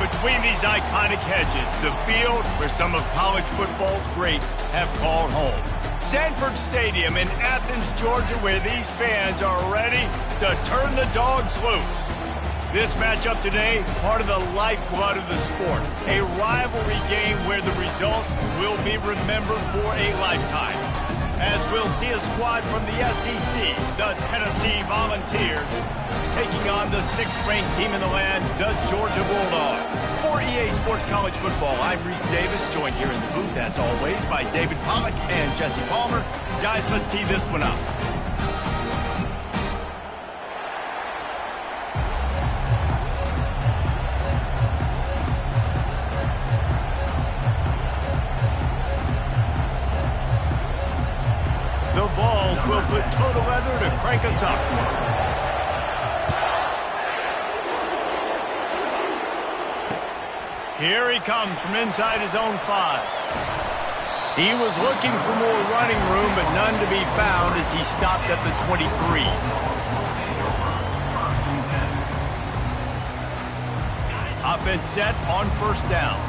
between these iconic hedges, the field where some of college football's greats have called home. Sanford Stadium in Athens, Georgia, where these fans are ready to turn the dogs loose. This matchup today, part of the lifeblood of the sport. A rivalry game where the results will be remembered for a lifetime. As we'll see a squad from the SEC, the Tennessee Volunteers, taking on the 6th-ranked team in the land, the Georgia Bulldogs. For EA Sports College Football, I'm Reese Davis, joined here in the booth, as always, by David Pollack and Jesse Palmer. Guys, let's tee this one up. The Vols will put total leather to crank us up. Here he comes from inside his own 5. He was looking for more running room, but none to be found as he stopped at the 23. Offense set on 1st down.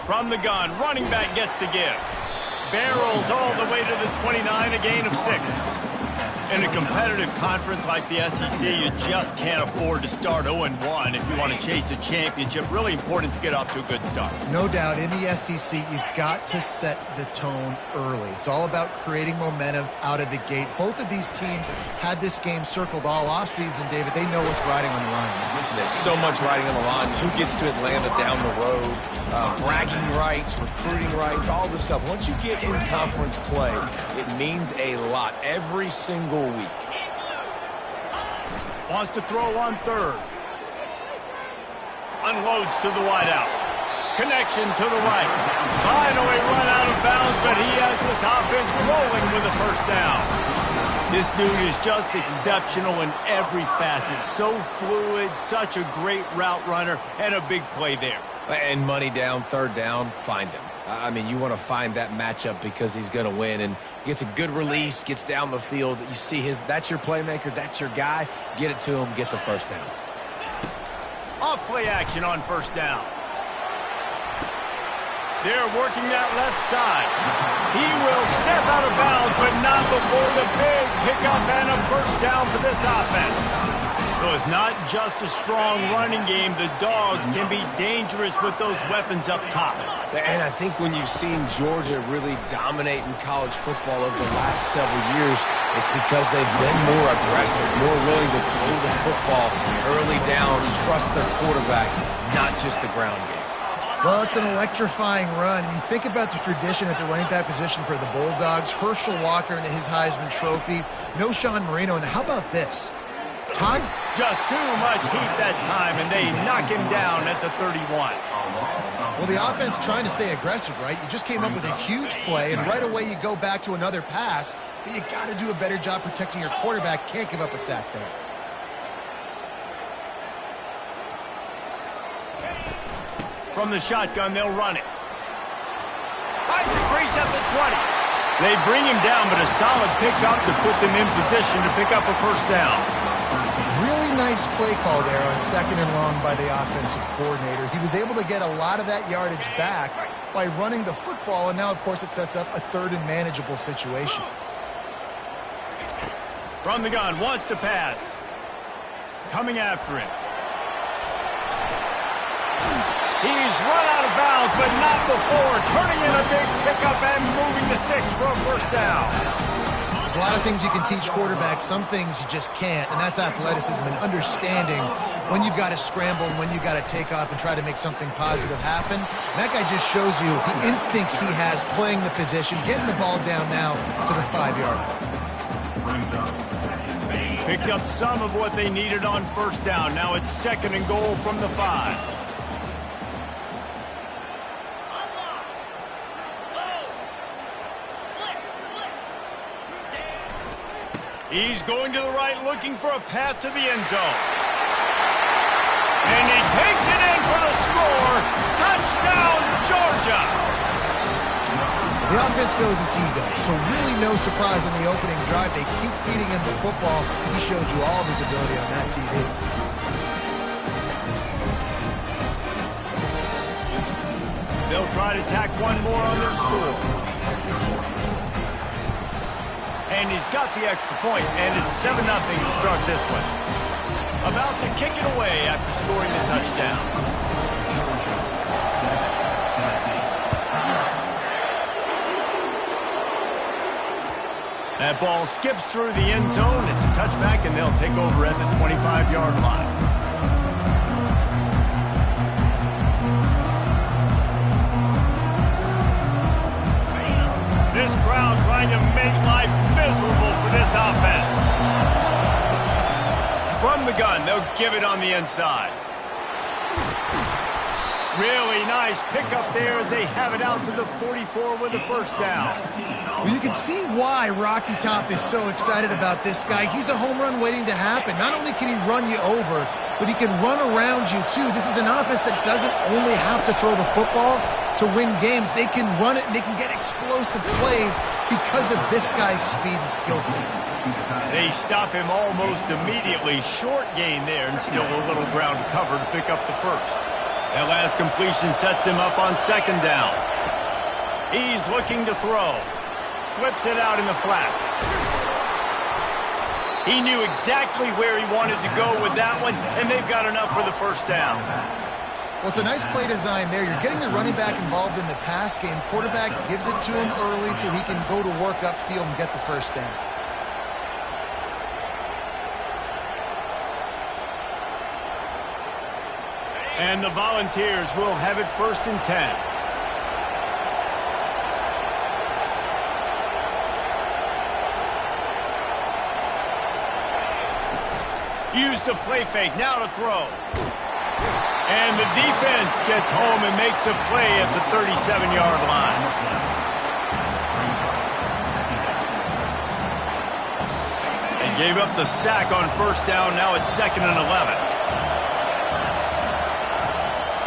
From the gun, running back gets to give. Barrels all the way to the 29, a gain of 6. In a competitive conference like the SEC, you just can't afford to start 0-1 if you want to chase a championship. Really important to get off to a good start. No doubt, in the SEC, you've got to set the tone early. It's all about creating momentum out of the gate. Both of these teams had this game circled all offseason, David. They know what's riding on the line. There's so much riding on the line. Who gets to Atlanta down the road? Bragging rights, recruiting rights, all this stuff. Once you get in conference play, it means a lot every single week. Wants to throw on 3rd. Unloads to the wideout. Connection to the right. Finally run out of bounds, but he has this offense rolling with a 1st down. This dude is just exceptional in every facet. So fluid, such a great route runner, and a big play there. And money down, 3rd down, find him. I mean, you want to find that matchup because he's going to win, and gets a good release, gets down the field. You see that's your playmaker, that's your guy. Get it to him, get the 1st down. Off play action on 1st down. They're working that left side. He will step out of bounds, but not before the big pickup and a 1st down for this offense. So it's not just a strong running game. The Dogs can be dangerous with those weapons up top. And I think when you've seen Georgia really dominate in college football over the last several years, it's because they've been more aggressive, more willing to throw the football early downs, trust their quarterback, not just the ground game. Well, it's an electrifying run. And you think about the tradition at the running back position for the Bulldogs. Herschel Walker and his Heisman Trophy. No Sean Marino. And how about this? Todd? Just too much heat that time, and they knock him down at the 31. Well, the offense trying to stay aggressive, right? You just came up with a huge play, and right away you go back to another pass. But you got to do a better job protecting your quarterback. Can't give up a sack there. From the shotgun, they'll run it. Finds a crease at the 20. They bring him down, but a solid pickup to put them in position to pick up a 1st down. Really nice play call there on 2nd and long by the offensive coordinator. He was able to get a lot of that yardage back by running the football, and now, of course, it sets up a 3rd and manageable situation. From the gun, wants to pass. Coming after him. He's run out of bounds, but not before turning in a big pickup and moving the sticks for a 1st down. There's a lot of things you can teach quarterbacks. Some things you just can't, and that's athleticism and understanding when you've got to scramble and when you've got to take off and try to make something positive happen. And that guy just shows you the instincts he has playing the position, getting the ball down now to the 5-yard line. Picked up some of what they needed on 1st down. Now it's 2nd and goal from the 5. He's going to the right, looking for a path to the end zone. And he takes it in for the score. Touchdown! goes as he goes. So really no surprise on the opening drive. They keep feeding him the football. He showed you all of his ability on that TV. They'll try to tack one more on their score. And he's got the extra point, and it's 7-0 to start this one. About to kick it away after scoring the touchdown. That ball skips through the end zone. It's a touchback, and they'll take over at the 25-yard line. This crowd trying to make life miserable for this offense. From the gun, they'll give it on the inside. Really nice pickup there as they have it out to the 44 with a first down. Well, you can see why Rocky Top is so excited about this guy. He's a home run waiting to happen. Not only can he run you over, but he can run around you too. This is an offense that doesn't only have to throw the football to win games. They can run it and they can get explosive plays because of this guy's speed and skill set. They stop him almost immediately. Short gain there and still a little ground cover to pick up the first. That last completion sets him up on second down. He's looking to throw. Flips it out in the flat. He knew exactly where he wanted to go with that one, and they've got enough for the first down. Well, it's a nice play design there. You're getting the running back involved in the pass game. Quarterback gives it to him early so he can go to work upfield and get the first down. And the Volunteers will have it 1st and 10. Use the play fake, now to throw. And the defense gets home and makes a play at the 37-yard line. They gave up the sack on first down, now it's 2nd and 11.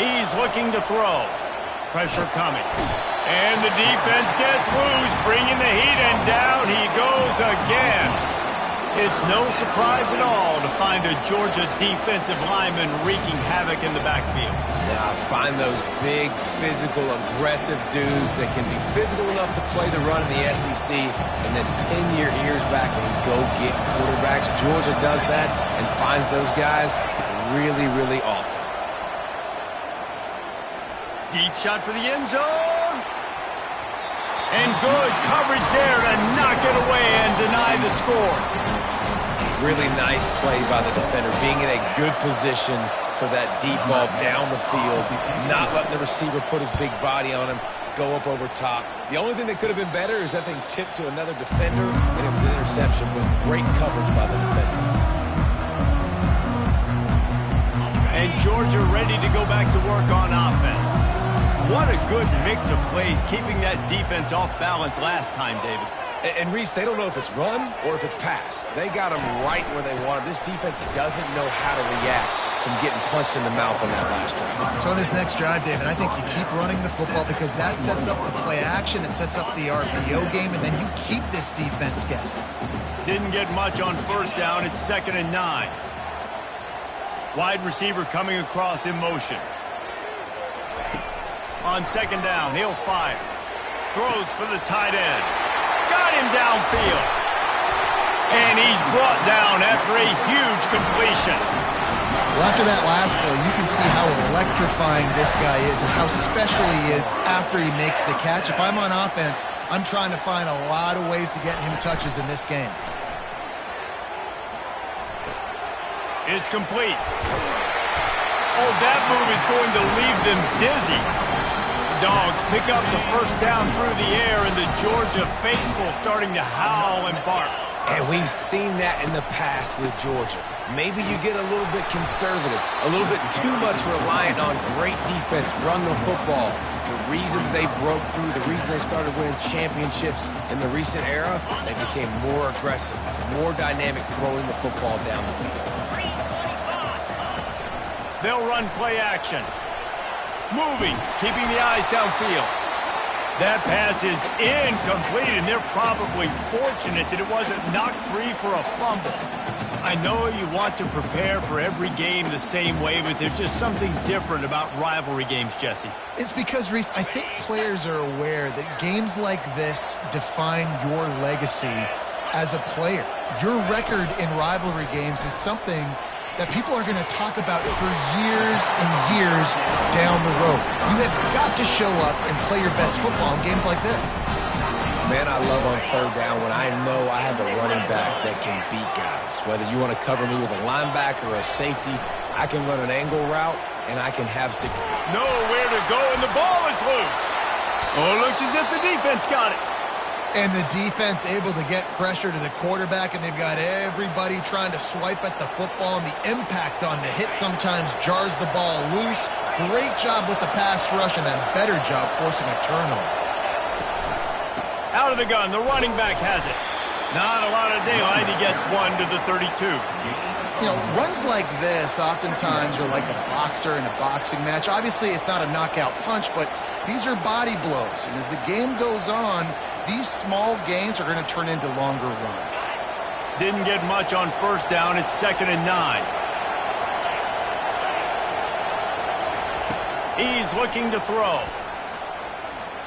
He's looking to throw. Pressure coming. And the defense gets loose, bringing the heat, and down he goes again. It's no surprise at all to find a Georgia defensive lineman wreaking havoc in the backfield. Yeah, find those big, physical, aggressive dudes that can be physical enough to play the run in the SEC and then pin your ears back and go get quarterbacks. Georgia does that and finds those guys really, really often. Deep shot for the end zone. And good coverage there to knock it away and deny the score. Really nice play by the defender, being in a good position for that deep ball down the field, not letting the receiver put his big body on him, go up over top. The only thing that could have been better is that thing tipped to another defender, and it was an interception, but great coverage by the defender. And Georgia ready to go back to work on offense. What a good mix of plays, keeping that defense off balance last time, David. And Reese, they don't know if it's run or if it's pass. They got them right where they want them. This defense doesn't know how to react from getting punched in the mouth on that last drive. So on this next drive, David, I think you keep running the football because that sets up the play action, it sets up the RPO game, and then you keep this defense guessing. Didn't get much on first down. It's 2nd and 9. Wide receiver coming across in motion. On second down, he'll fire. Throws for the tight end. Got him downfield. And he's brought down after a huge completion. Well, after that last play, you can see how electrifying this guy is and how special he is after he makes the catch. If I'm on offense, I'm trying to find a lot of ways to get him touches in this game. It's complete. Oh, that move is going to leave them dizzy. Dogs pick up the first down through the air, and the Georgia faithful starting to howl and bark. And we've seen that in the past with Georgia. Maybe you get a little bit conservative, a little bit too much reliant on great defense, run the football. The reason they broke through, the reason they started winning championships in the recent era, they became more aggressive, more dynamic throwing the football down the field. They'll run play action. Moving, keeping the eyes downfield. That pass is incomplete, and they're probably fortunate that it wasn't knocked free for a fumble. I know you want to prepare for every game the same way, but there's just something different about rivalry games, Jesse. It's because, Reese, I think players are aware that games like this define your legacy as a player. Your record in rivalry games is something that people are going to talk about for years and years down the road. You have got to show up and play your best football in games like this. Man, I love on third down when I know I have a running back that can beat guys. Whether you want to cover me with a linebacker or a safety, I can run an angle route, and I can have nowhere to go, and the ball is loose. Oh, it looks as if the defense got it. And the defense able to get pressure to the quarterback, and they've got everybody trying to swipe at the football, and the impact on the hit sometimes jars the ball loose. Great job with the pass rush, and a better job forcing a turnover. Out of the gun, the running back has it. Not a lot of daylight. He gets 1 to the 32. You know, runs like this oftentimes are like a boxer in a boxing match. Obviously, it's not a knockout punch, but these are body blows. And as the game goes on, these small gains are going to turn into longer runs. Didn't get much on first down. It's 2nd and 9. He's looking to throw.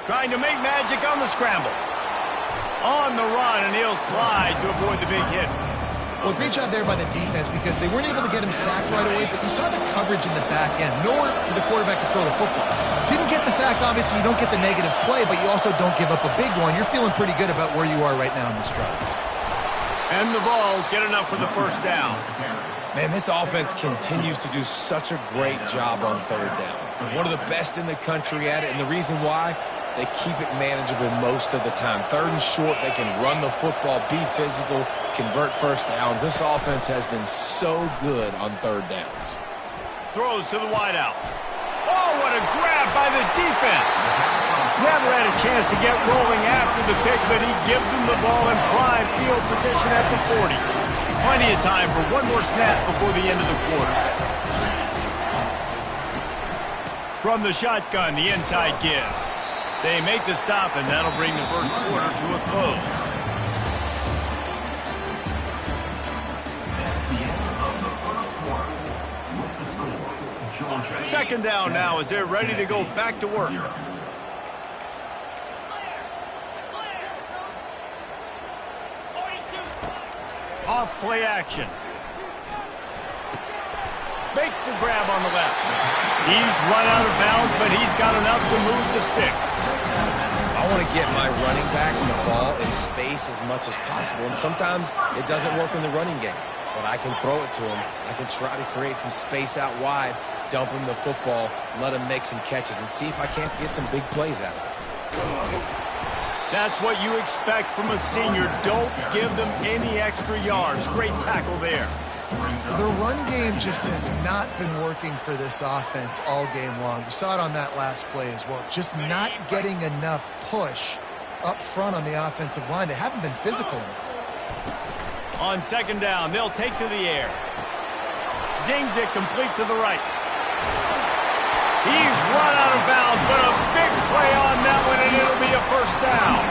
Trying to make magic on the scramble. On the run, and he'll slide to avoid the big hit. Well, great job there by the defense because they weren't able to get him sacked right away, but you saw the coverage in the back end. Nowhere for the quarterback to throw the football. Didn't get the sack, obviously. You don't get the negative play, but you also don't give up a big one. You're feeling pretty good about where you are right now in this drive. And the Vols get enough for the first down. Man, this offense continues to do such a great job on third down. One of the best in the country at it, and the reason why, they keep it manageable most of the time. 3rd and short, they can run the football, be physical, convert first downs. This offense has been so good on third downs. Throws to the wideout. Oh, what a grab by the defense. Never had a chance to get rolling after the pick, but he gives him the ball in prime field position at the 40. Plenty of time for one more snap before the end of the quarter. From the shotgun, the inside give. They make the stop, and that'll bring the first quarter to a close. Second down now as they're ready to go back to work. Off play action. Makes the grab on the left. He's run out of bounds, but he's got enough to move the sticks. I want to get my running backs the ball in space as much as possible, and sometimes it doesn't work in the running game, but I can throw it to him. I can try to create some space out wide, dump him the football, let him make some catches, and see if I can't get some big plays out of it. That's what you expect from a senior. Don't give them any extra yards. Great tackle there. The run game just has not been working for this offense all game long. You saw it on that last play as well. Just not getting enough push up front on the offensive line. They haven't been physical enough. On second down, they'll take to the air. Zings it complete to the right. He's run out of bounds, but a big play on that one, and it'll be a first down.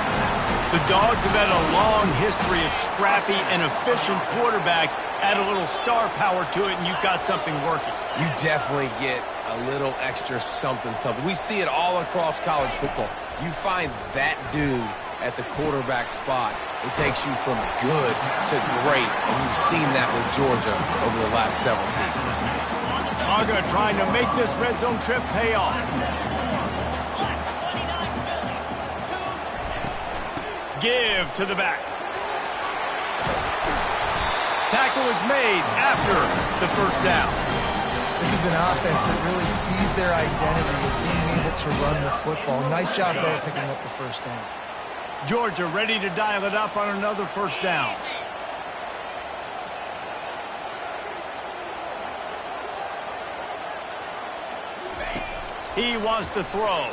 The Dogs have had a long history of scrappy and efficient quarterbacks. Add a little star power to it, and you've got something working. You definitely get a little extra something. We see it all across college football. You find that dude at the quarterback spot, it takes you from good to great, and you've seen that with Georgia over the last several seasons. Uga trying to make this red zone trip pay off. Give to the back. Tackle is made after the first down. This is an offense that really sees their identity as being able to run the football. Nice job there picking up the first down. Georgia ready to dial it up on another first down. He wants to throw.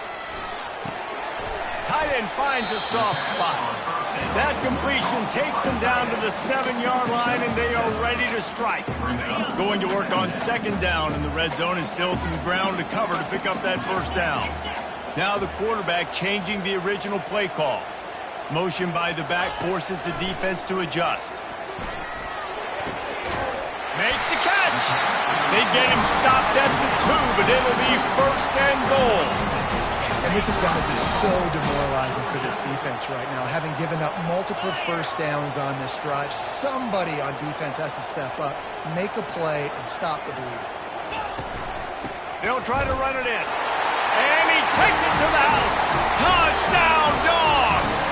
Tight end finds a soft spot. That completion takes them down to the 7-yard line, and they are ready to strike. Going to work on second down in the red zone, and still some ground to cover to pick up that first down. Now the quarterback changing the original play call. Motion by the back forces the defense to adjust. Makes the catch. They get him stopped at the 2, but it'll be 1st and goal. And this has got to be so demoralizing for this defense right now. Having given up multiple first downs on this drive, somebody on defense has to step up, make a play, and stop the bleed. They'll try to run it in. And he takes it to the house. Touchdown, Dogs!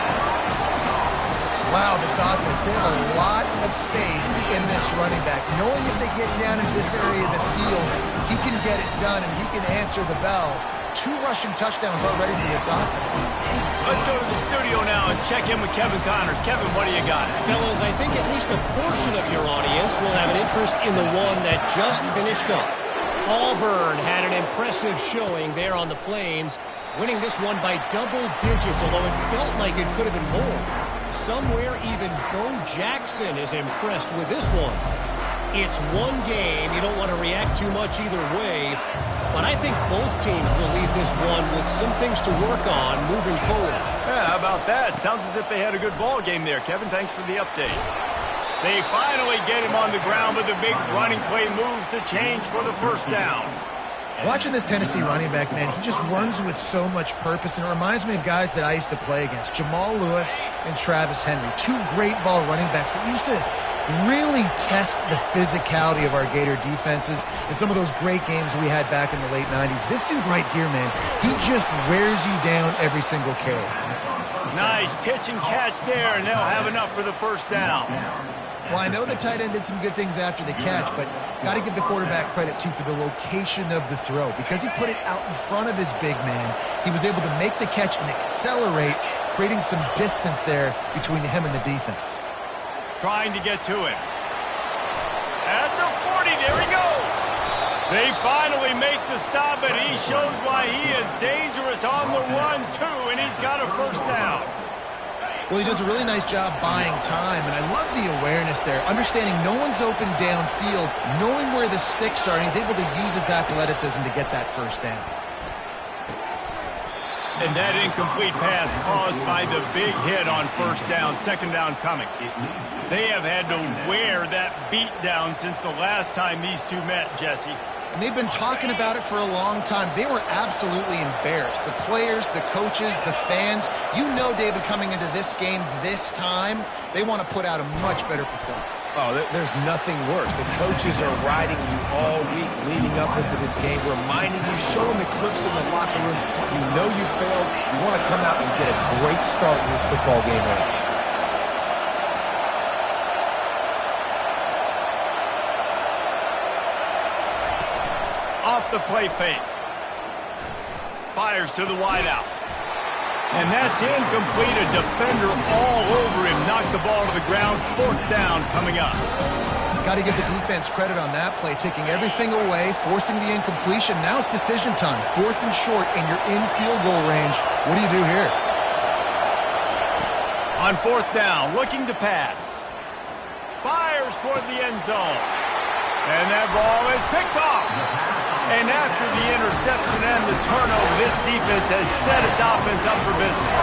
Wow, this offense, they have a lot of faith in this running back. Knowing if they get down into this area of the field, he can get it done and he can answer the bell. 2 rushing touchdowns already for this offense. Let's go to the studio now and check in with Kevin Connors. Kevin, what do you got? Fellas, I think at least a portion of your audience will have an interest in the one that just finished up. Auburn had an impressive showing there on the Plains, winning this one by double digits, although it felt like it could have been more. Somewhere even Bo Jackson is impressed with this one. It's one game. You don't want to react too much either way, but I think both teams will leave this one with some things to work on moving forward. Yeah, how about that? Sounds as if they had a good ball game there. Kevin, thanks for the update. They finally get him on the ground, but the big running play moves to change for the 1st down. Watching this Tennessee running back, man, he just runs with so much purpose, and it reminds me of guys that I used to play against, Jamal Lewis and Travis Henry, 2 great ball running backs that used to really test the physicality of our Gator defenses in some of those great games we had back in the late 90s. This dude right here, man, he just wears you down every single carry. Nice pitch and catch there, and they'll have enough for the 1st down. Well, I know the tight end did some good things after the catch, but got to give the quarterback credit, too, for the location of the throw. Because he put it out in front of his big man, he was able to make the catch and accelerate, creating some distance there between him and the defense. Trying to get to him. At the 40, there he goes. They finally make the stop, and he shows why he is dangerous on the run, too, and he's got a 1st down. Well, he does a really nice job buying time, and I love the awareness there, understanding no one's open downfield, knowing where the sticks are, and he's able to use his athleticism to get that 1st down. And that incomplete pass caused by the big hit on 1st down, 2nd down coming. They have had to wear that beat down since the last time these two met, Jesse. And they've been talking about it for a long time. They were absolutely embarrassed. The players, the coaches, the fans. You know, David, coming into this game this time, they want to put out a much better performance. Oh, there's nothing worse. The coaches are riding you all week leading up into this game, reminding you, showing the clips in the locker room. You know you failed. You want to come out and get a great start in this football game early. Off the play fake. Fires to the wideout. And that's incomplete. A defender all over him. Knocked the ball to the ground. 4th down coming up. Got to give the defense credit on that play, taking everything away, forcing the incompletion. Now it's decision time. 4th and short, and you're in field goal range. What do you do here? On 4th down, looking to pass. Fires toward the end zone. And that ball is picked off. And after the interception and the turnover, this defense has set its offense up for business.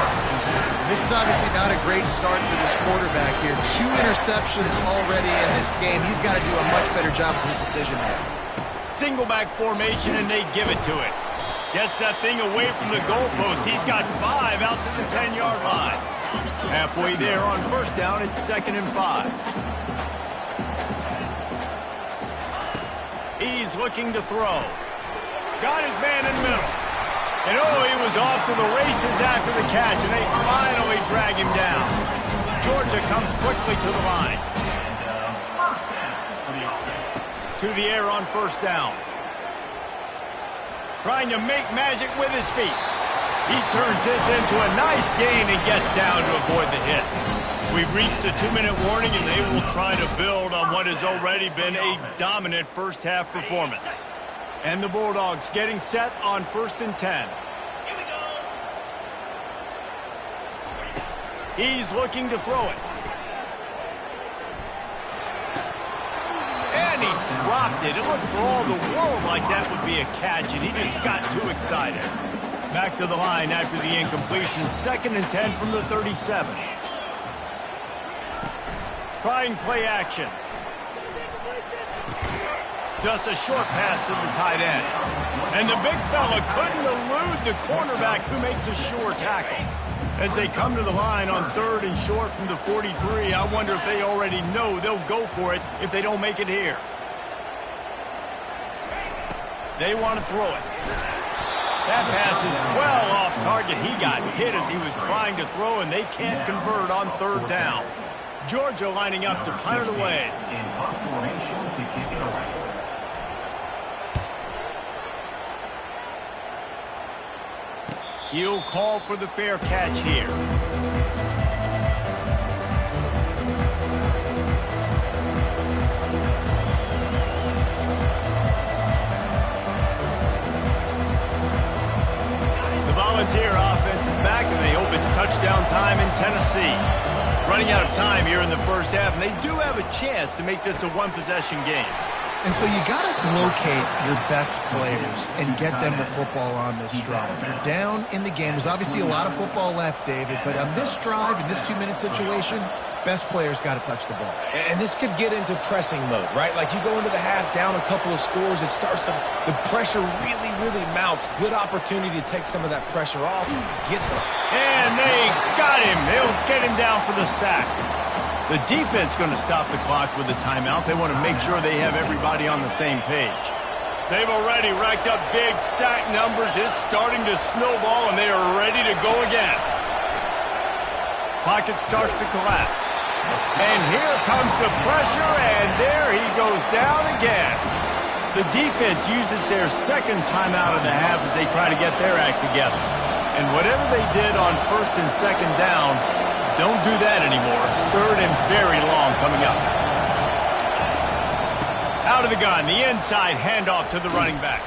This is obviously not a great start for this quarterback here. 2 interceptions already in this game. He's got to do a much better job with his decision there. Single back formation, and they give it to him. Gets that thing away from the goalpost. He's got 5 out to the 10-yard line. Halfway there on 1st down, it's 2nd and 5. He's looking to throw. Got his man in the middle. And oh, he was off to the races after the catch, and they finally drag him down. Georgia comes quickly to the line. To the air on 1st down. Trying to make magic with his feet. He turns this into a nice gain and gets down to avoid the hit. We've reached the 2-minute warning, and they will try to build on what has already been a dominant 1st half performance. And the Bulldogs getting set on 1st and 10. He's looking to throw it. And he dropped it. It looked for all the world like that would be a catch, and he just got too excited. Back to the line after the incompletion. 2nd and 10 from the 37. Trying play action. Just a short pass to the tight end. And the big fella couldn't elude the cornerback who makes a sure tackle. As they come to the line on 3rd and short from the 43, I wonder if they already know they'll go for it if they don't make it here. They want to throw it. That pass is well off target. He got hit as he was trying to throw, and they can't convert on 3rd down. Georgia lining up to punt it away. He'll call for the fair catch here. The Volunteer offense is back, and they hope it's touchdown time in Tennessee. Running out of time here in the first half, and they do have a chance to make this a one-possession game. And so you got to locate your best players and get them the football on this drive. You're down in the game. There's obviously a lot of football left, David, but on this drive, in this 2-minute situation, best players got to touch the ball. And this could get into pressing mode, right? Like you go into the half down a couple of scores, it starts to, the pressure really, really mounts. Good opportunity to take some of that pressure off. Gets him. And they got him. They'll get him down for the sack. The defense going to stop the clock with a timeout. They want to make sure they have everybody on the same page. They've already racked up big sack numbers. It's starting to snowball, and they are ready to go again. Pocket starts to collapse. And here comes the pressure, and there he goes down again. The defense uses their 2nd timeout of the half as they try to get their act together. And whatever they did on 1st and 2nd down, don't do that anymore. 3rd and very long coming up. Out of the gun, the inside handoff to the running back.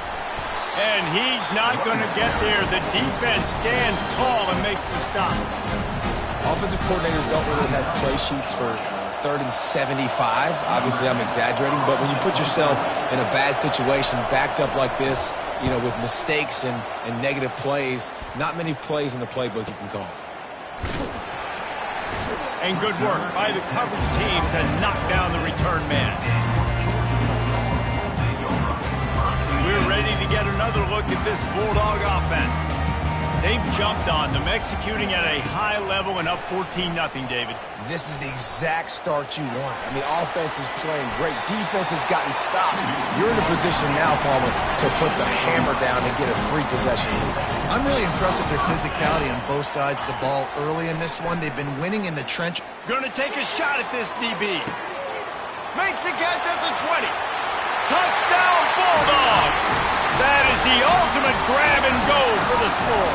And he's not going to get there. The defense stands tall and makes the stop. Offensive coordinators don't really have play sheets for 3rd and 75. Obviously, I'm exaggerating, but when you put yourself in a bad situation, backed up like this, you know, with mistakes and negative plays, not many plays in the playbook you can call. And good work by the coverage team to knock down the return man. We're ready to get another look at this Bulldog offense. They've jumped on them, executing at a high level and up 14-0, David. This is the exact start you want. I mean, offense is playing great. Defense has gotten stops. You're in a position now, Palmer, to put the hammer down and get a 3-possession lead. I'm really impressed with their physicality on both sides of the ball early in this one. They've been winning in the trench. Going to take a shot at this DB. Makes a catch at the 20. Touchdown, Bulldogs! That is the ultimate grab and go for the score.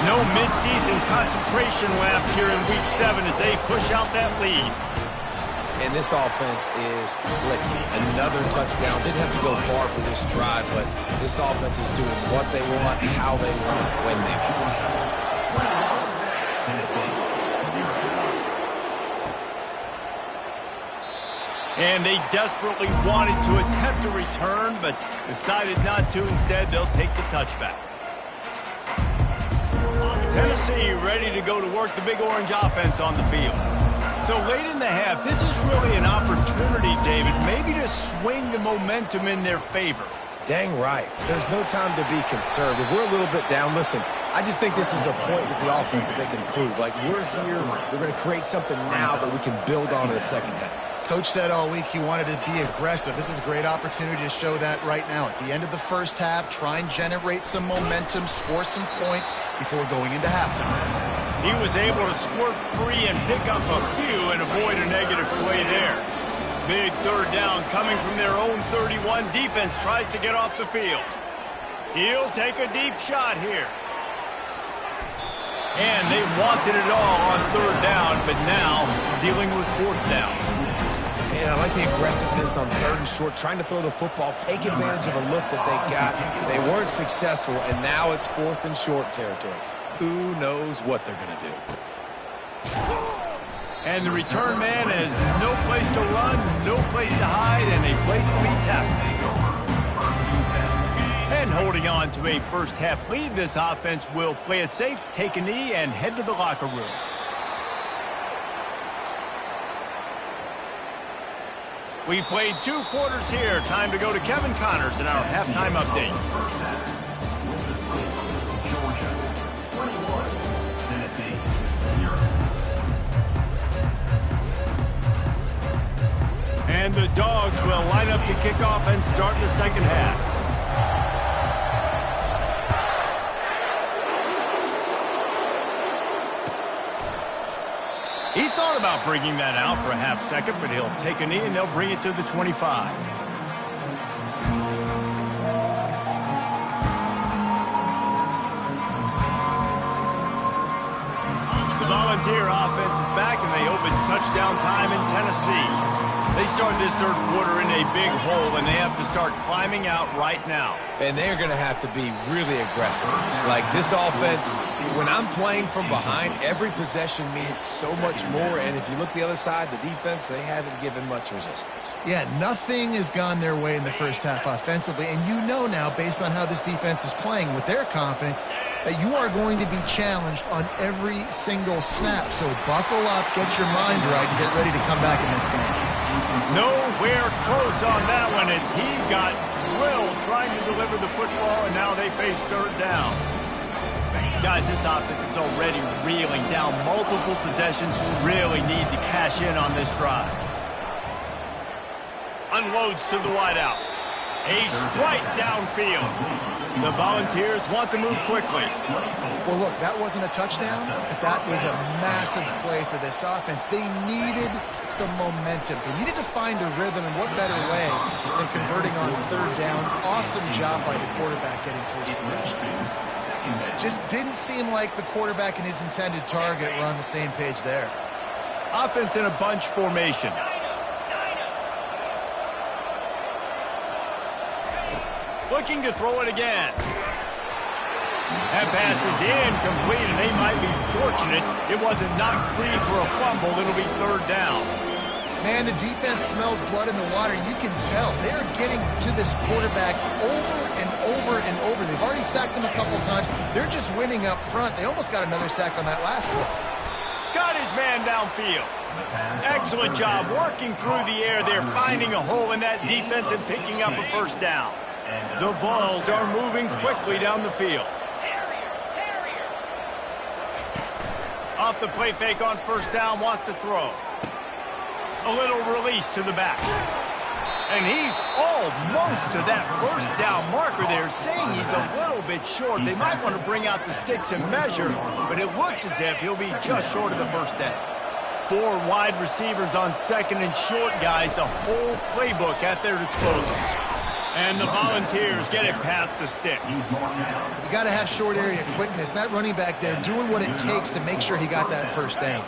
No midseason concentration laps here in Week 7 as they push out that lead. And this offense is clicking. Another touchdown. Didn't have to go far for this drive, but this offense is doing what they want, how they want, when they want. And they desperately wanted to attempt a return, but decided not to. Instead, they'll take the touchback. Tennessee ready to go to work the Big Orange offense on the field. So late in the half, this is really an opportunity, David, maybe to swing the momentum in their favor. Dang right. There's no time to be conservative. We're a little bit down. Listen, I just think this is a point with the offense that they can prove. Like, we're here, we're going to create something now that we can build on in the second half. Coach said all week he wanted to be aggressive. This is a great opportunity to show that right now. At the end of the first half, try and generate some momentum, score some points before going into halftime. He was able to squirt free and pick up a few and avoid a negative play there. Big 3rd down coming from their own 31. Defense tries to get off the field. He'll take a deep shot here. And they wanted it all on 3rd down, but now dealing with 4th down. And I like the aggressiveness on 3rd and short, trying to throw the football, take advantage of a look that they got. They weren't successful, and now it's 4th and short territory. Who knows what they're going to do? And the return man has no place to run, no place to hide, and a place to be tackled. And holding on to a first-half lead, this offense will play it safe, take a knee, and head to the locker room. We've played 2 quarters here. Time to go to Kevin Connors in our halftime update. And the Dogs will line up to kick off and start the second half. He thought about bringing that out for a half second, but he'll take a knee and they'll bring it to the 25. The Volunteer offense is back, and they hope it's touchdown time in Tennessee. They start this third quarter in a big hole, and they have to start climbing out right now. And they're going to have to be really aggressive. It's like this offense, when I'm playing from behind, every possession means so much more. And if you look the other side, the defense, they haven't given much resistance. Yeah, nothing has gone their way in the first half offensively. And you know now, based on how this defense is playing with their confidence, that you are going to be challenged on every single snap. So buckle up, get your mind right, and get ready to come back in this game. Nowhere close on that one as he got drilled trying to deliver the football, and now they face third down. Guys, this offense is already reeling down multiple possessions. Really need to cash in on this drive. Unloads to the wideout. A strike downfield. The Volunteers want to move quickly. Well, look, that wasn't a touchdown, but that was a massive play for this offense. They needed some momentum. They needed to find a rhythm, and what better way than converting on third down. Awesome job by the quarterback getting first progression. Just didn't seem like the quarterback and his intended target were on the same page there. Offense in a bunch formation. Looking to throw it again. That pass is incomplete, and they might be fortunate it wasn't knocked free for a fumble. It'll be third down. Man, the defense smells blood in the water. You can tell they're getting to this quarterback over and over and over. They've already sacked him a couple times. They're just winning up front. They almost got another sack on that last one. Got his man downfield. Excellent job working through the air there, finding a hole in that defense and picking up a first down. The Vols are moving quickly down the field. Off the play fake on first down, wants to throw. A little release to the back. And he's almost to that first down marker there, saying he's a little bit short. They might want to bring out the sticks and measure, but it looks as if he'll be just short of the first down. 4 wide receivers on second and short, guys. The whole playbook at their disposal. And the Volunteers get it past the sticks. You got to have short area quickness. That running back there doing what it takes to make sure he got that first down.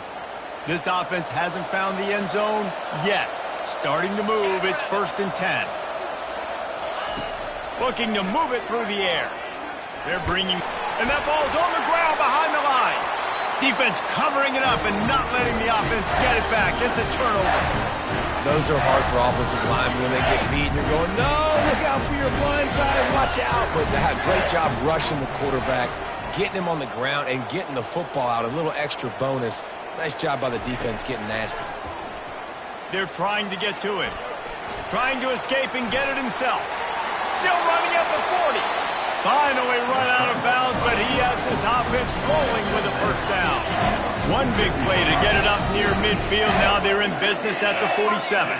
This offense hasn't found the end zone yet. Starting to move, it's 1st and 10. Looking to move it through the air. They're bringing, and that ball's on the ground behind the line. Defense covering it up and not letting the offense get it back. It's a turnover. Those are hard for offensive linemen when they get beat and you're going, no, look out for your blind side, watch out. But they had a great job rushing the quarterback, getting him on the ground, and getting the football out. A little extra bonus. Nice job by the defense getting nasty. They're trying to get to it. Trying to escape and get it himself. Still running at the 40. Finally run out of bounds, but he has this offense rolling with a first down. One big play to get it up near midfield. Now they're in business at the 47.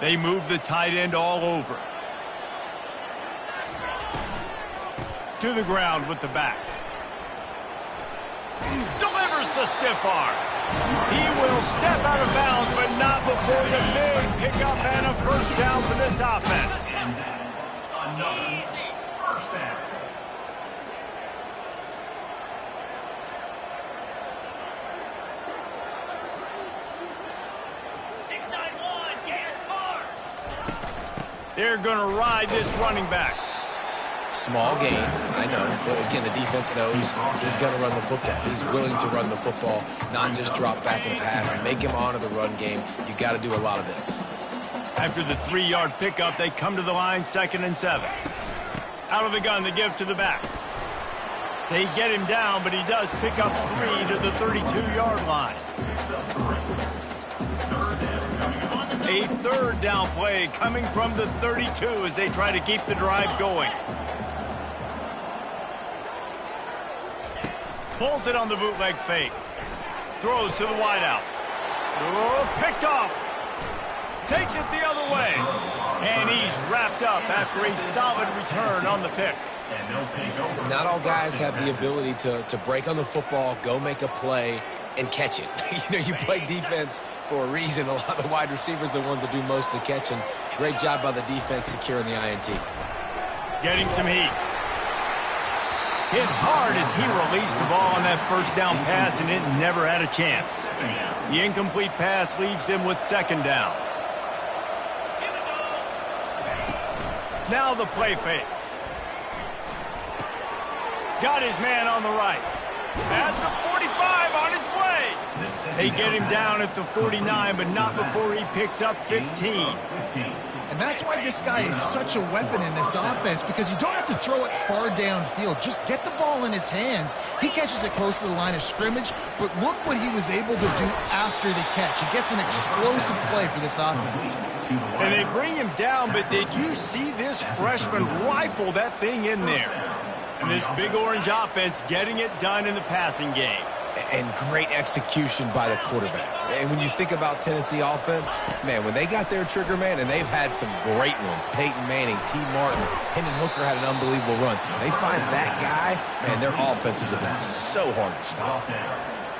They move the tight end all over. To the ground with the back. Delivers the stiff arm. He will step out of bounds, but not before the big pickup and a first down for this offense. Another first down. They're going to ride this running back. Small gain, I know. But again, the defense knows he's going to run the football. He's willing to run the football, not just drop back and pass. Make him honor the run game. You got to do a lot of this. After the 3-yard pickup, they come to the line, 2nd and 7. Out of the gun to give to the back. They get him down, but he does pick up 3 to the 32-yard line. A 3rd down play coming from the 32 as they try to keep the drive going. Pulls it on the bootleg fake. Throws to the wideout. Oh, picked off. Takes it the other way. And he's wrapped up after a solid return on the pick. Not all guys have the ability to break on the football, go make a play, and catch it. You play defense for a reason. A lot of the wide receivers are the ones that do most of the catching. Great job by the defense securing the INT. Getting some heat. Hit hard as he released the ball on that 1st down pass, and it never had a chance. The incomplete pass leaves him with 2nd down. Now the play fake. Got his man on the right. At the 45, on his way. They get him down at the 49, but not before he picks up 15. And that's why this guy is such a weapon in this offense, because you don't have to throw it far downfield. Just get the ball in his hands. He catches it close to the line of scrimmage, but look what he was able to do after the catch. He gets an explosive play for this offense. And they bring him down, but did you see this freshman rifle that thing in there? And this Big Orange offense getting it done in the passing game. And great execution by the quarterback. And when you think about Tennessee offense, man, when they got their trigger man, and they've had some great ones, Peyton Manning, T. Martin, Hendon Hooker had an unbelievable run. They find that guy, man, their offenses have been so hard to stop.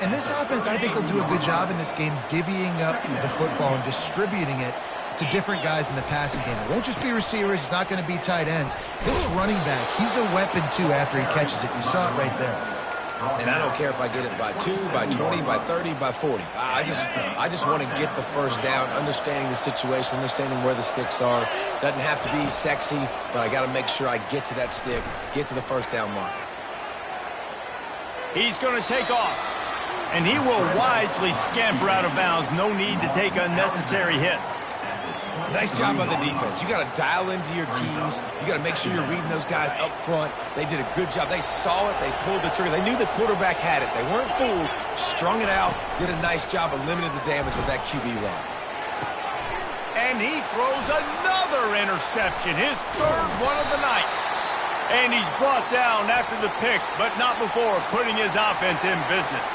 And this offense, I think, will do a good job in this game divvying up the football and distributing it to different guys in the passing game. It won't just be receivers. It's not going to be tight ends. This running back, he's a weapon, too, after he catches it. You saw it right there. And I don't care if I get it by 2, by 20, by 30, by 40. I just want to get the 1st down, understanding the situation, understanding where the sticks are. Doesn't have to be sexy, but I got to make sure I get to that stick, get to the 1st down mark. He's going to take off, and he will wisely scamper out of bounds. No need to take unnecessary hits. Nice job on the defense. You got to dial into your keys. You got to make sure you're reading those guys up front. They did a good job. They saw it. They pulled the trigger. They knew the quarterback had it. They weren't fooled. Strung it out. Did a nice job of limiting the damage with that QB run. And he throws another interception, his 3rd one of the night. And he's brought down after the pick, but not before putting his offense in business.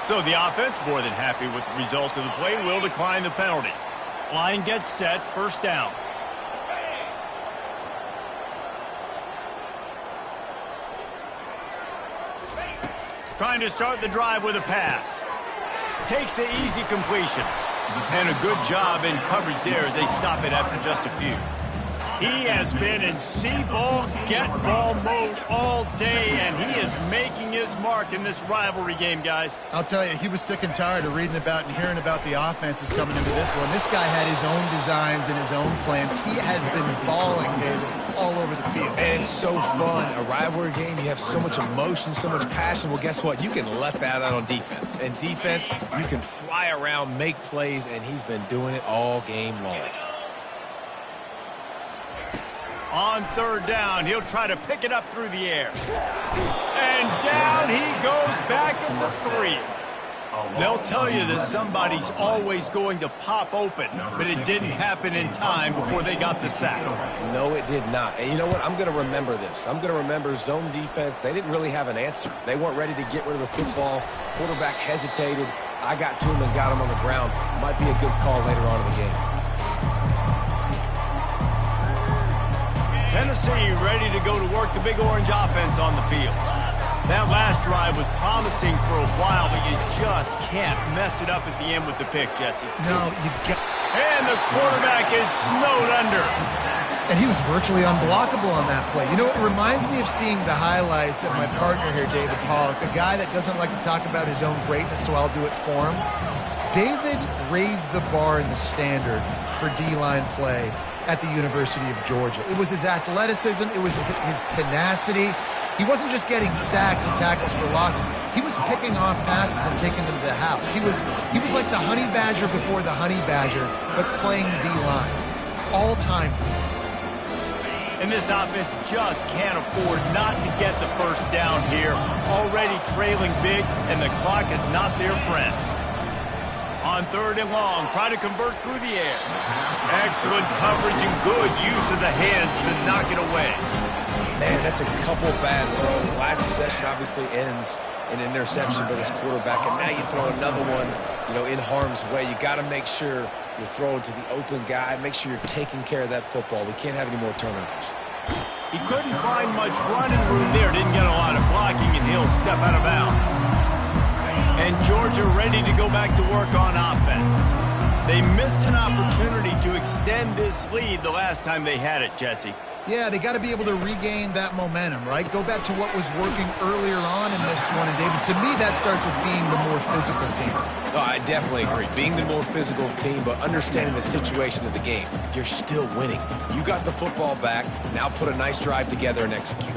So the offense, more than happy with the result of the play, will decline the penalty. Line gets set, 1st down. Trying to start the drive with a pass. Takes the easy completion. And a good job in coverage there as they stop it after just a few. He has been in see-ball, get-ball mode all day, and he is making his mark in this rivalry game, guys. I'll tell you, he was sick and tired of reading about and hearing about the offenses coming into this one. This guy had his own designs and his own plans. He has been balling, David, all over the field. And it's so fun. A rivalry game, you have so much emotion, so much passion. Well, guess what? You can let that out on defense. And defense, you can fly around, make plays, and he's been doing it all game long. On 3rd down, he'll try to pick it up through the air. And down he goes back at the 3. They'll tell you that somebody's always going to pop open, but it didn't happen in time before they got the sack. No, it did not. And you know what? I'm going to remember this. I'm going to remember zone defense. They didn't really have an answer. They weren't ready to get rid of the football. Quarterback hesitated. I got to him and got him on the ground. Might be a good call later on in the game. Tennessee ready to go to work the Big Orange offense on the field. That last drive was promising for a while, but you just can't mess it up at the end with the pick, Jesse. No, you got... And the quarterback is snowed under. And he was virtually unblockable on that play. You know, it reminds me of seeing the highlights of my partner here, David Pollock, a guy that doesn't like to talk about his own greatness, so I'll do it for him. David raised the bar in the standard for D-line play. at the University of Georgia. It was his athleticism. It was his tenacity. He wasn't just getting sacks and tackles for losses. He was picking off passes and taking them to the house. He was like the honey badger before the honey badger, but playing D-line. All-time. And this offense just can't afford not to get the first down here. Already trailing big, and the clock is not their friend. On 3rd and long, try to convert through the air. Excellent coverage and good use of the hands to knock it away. Man, that's a couple bad throws. Last possession obviously ends in an interception by this quarterback, and now you throw another one, in harm's way. You got to make sure you're throwing to the open guy. Make sure you're taking care of that football. We can't have any more turnovers. He couldn't find much running room there. Didn't get a lot of blocking, and he'll step out of bounds. And Georgia ready to go back to work on offense. They missed an opportunity to extend this lead the last time they had it, Jesse. Yeah, they got to be able to regain that momentum, right? Go back to what was working earlier on in this one. And, David, to me, that starts with being the more physical team. Oh, I definitely agree. Being the more physical team, but understanding the situation of the game. You're still winning. You got the football back. Now put a nice drive together and execute.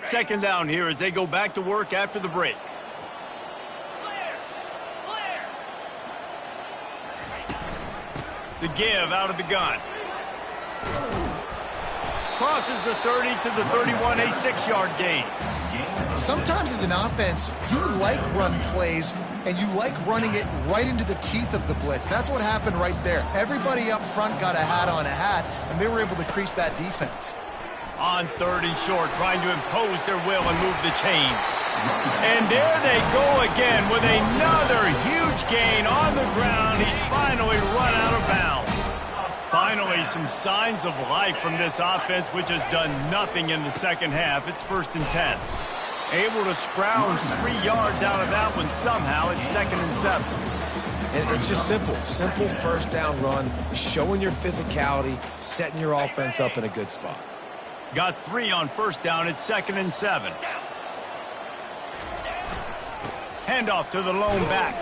Second down here as they go back to work after the break. The give out of the gun. Crosses the 30 to the 31, a 6-yard gain. Sometimes as an offense, you like run plays, and you like running it right into the teeth of the blitz. That's what happened right there. Everybody up front got a hat, and they were able to crease that defense. On 3rd and short, trying to impose their will and move the chains. And there they go again with another huge gain on the ground. He's finally run out of bounds. Finally, some signs of life from this offense, which has done nothing in the second half. It's 1st and 10. Able to scrounge 3 yards out of that one somehow. It's 2nd and 7. And it's just simple. Simple first down run, showing your physicality, setting your offense up in a good spot. Got 3 on 1st down. It's 2nd and 7. Handoff to the lone back.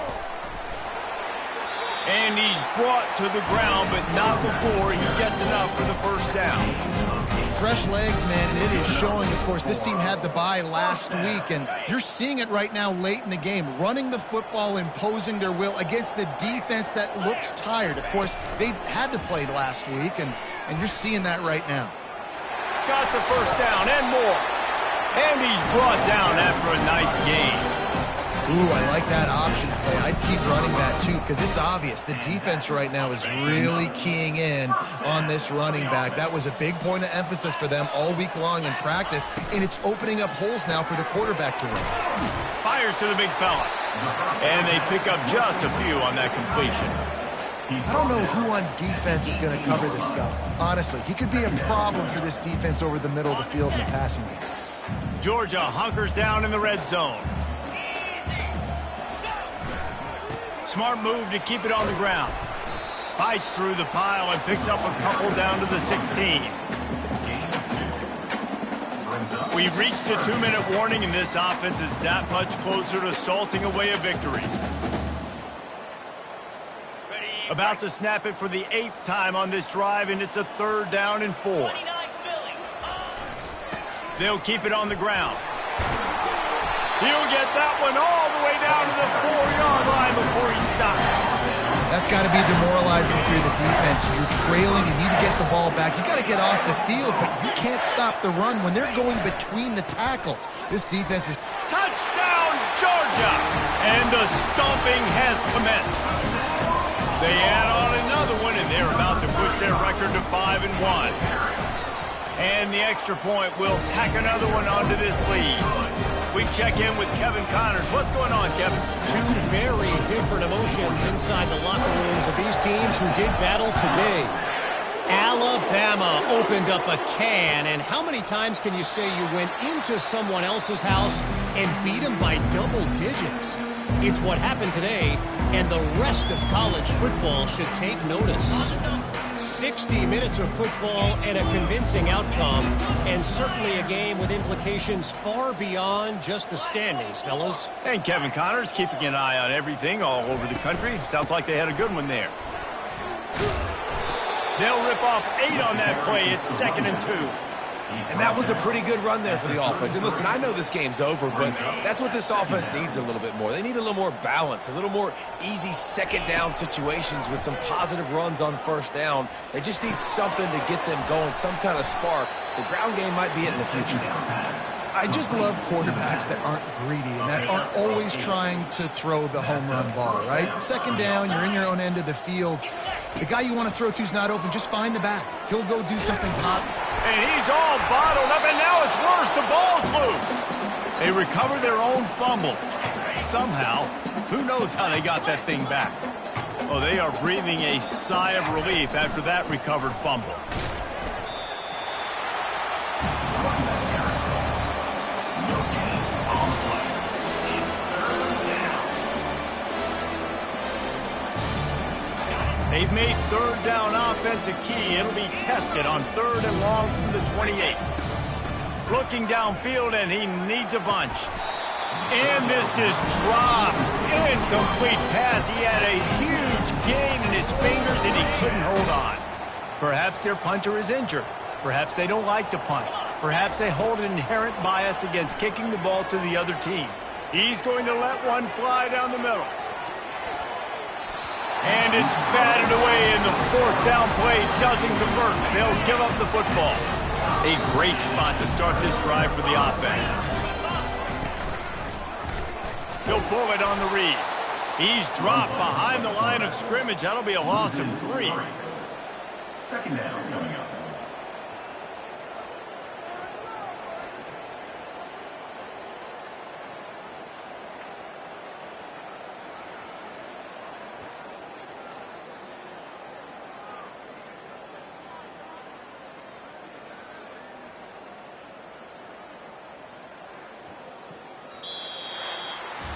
And he's brought to the ground, but not before he gets enough for the 1st down. Fresh legs, man, and it is showing. Of course, this team had the bye last week, and you're seeing it right now late in the game. Running the football, imposing their will against the defense that looks tired. Of course, they had to play last week, and you're seeing that right now. Got the 1st down and more. And he's brought down after a nice gain. Ooh, I like that option play. I'd keep running that, too, because it's obvious. The defense right now is really keying in on this running back. That was a big point of emphasis for them all week long in practice, and it's opening up holes now for the quarterback to run. Fires to the big fella. And they pick up just a few on that completion. I don't know who on defense is going to cover this guy. Honestly, he could be a problem for this defense over the middle of the field in the passing game. Georgia hunkers down in the red zone. Smart move to keep it on the ground. Fights through the pile and picks up a couple down to the 16. We've reached the 2-minute warning, and this offense is that much closer to salting away a victory. About to snap it for the 8th time on this drive, and it's a 3rd down and 4. They'll keep it on the ground. He'll get that one all the way down to the 4-yard line before he stops. That's got to be demoralizing if you're the defense. You're trailing, you need to get the ball back. You got to get off the field, but you can't stop the run when they're going between the tackles. This defense is... Touchdown, Georgia! And the stomping has commenced. They add on another one, and they're about to push their record to 5-1. And the extra point will tack another one onto this lead. We check in with Kevin Connors. What's going on, Kevin? 2 very different emotions inside the locker rooms of these teams who did battle today. Alabama opened up a can, and how many times can you say you went into someone else's house and beat them by double digits? It's what happened today, and the rest of college football should take notice. 60 minutes of football and a convincing outcome, and certainly a game with implications far beyond just the standings, fellas. And Kevin Connors keeping an eye on everything all over the country. Sounds like they had a good one there. They'll rip off 8 on that play. It's 2nd and 2. And that was a pretty good run there for the offense. And listen, I know this game's over, but that's what this offense needs a little bit more. They need a little more balance, a little more easy second down situations with some positive runs on first down. They just need something to get them going, some kind of spark. The ground game might be it in the future. I just love quarterbacks that aren't greedy and that aren't always trying to throw the home run ball, right? Second down, you're in your own end of the field. The guy you want to throw to is not open. Just find the back. He'll go do something pop. And he's all bottled up, and now it's worse. The ball's loose. They recover their own fumble. Somehow, who knows how they got that thing back. Oh, they are breathing a sigh of relief after that recovered fumble. They've made third down offense a key. It'll be tested on 3rd and long from the 28. Looking downfield, and he needs a bunch. And this is dropped. Incomplete pass. He had a huge gain in his fingers, and he couldn't hold on. Perhaps their punter is injured. Perhaps they don't like to punt. Perhaps they hold an inherent bias against kicking the ball to the other team. He's going to let one fly down the middle. And it's batted away, and the 4th down play doesn't convert. They'll give up the football. A great spot to start this drive for the offense. He'll pull it on the read. He's dropped behind the line of scrimmage. That'll be a loss of 3. 2nd down coming up.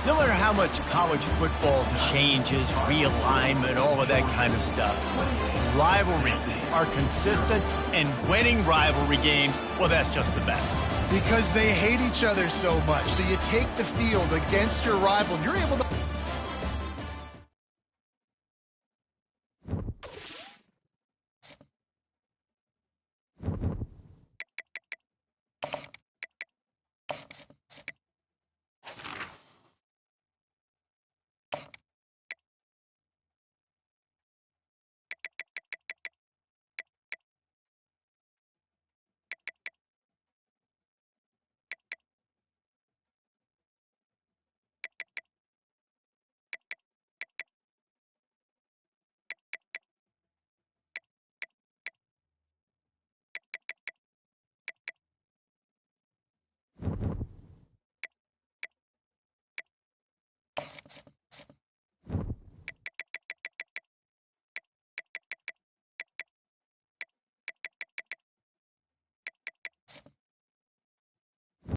No matter how much college football changes, realignment, all of that kind of stuff, rivalries are consistent, and winning rivalry games, well, that's just the best. Because they hate each other so much. So you take the field against your rival, and you're able to...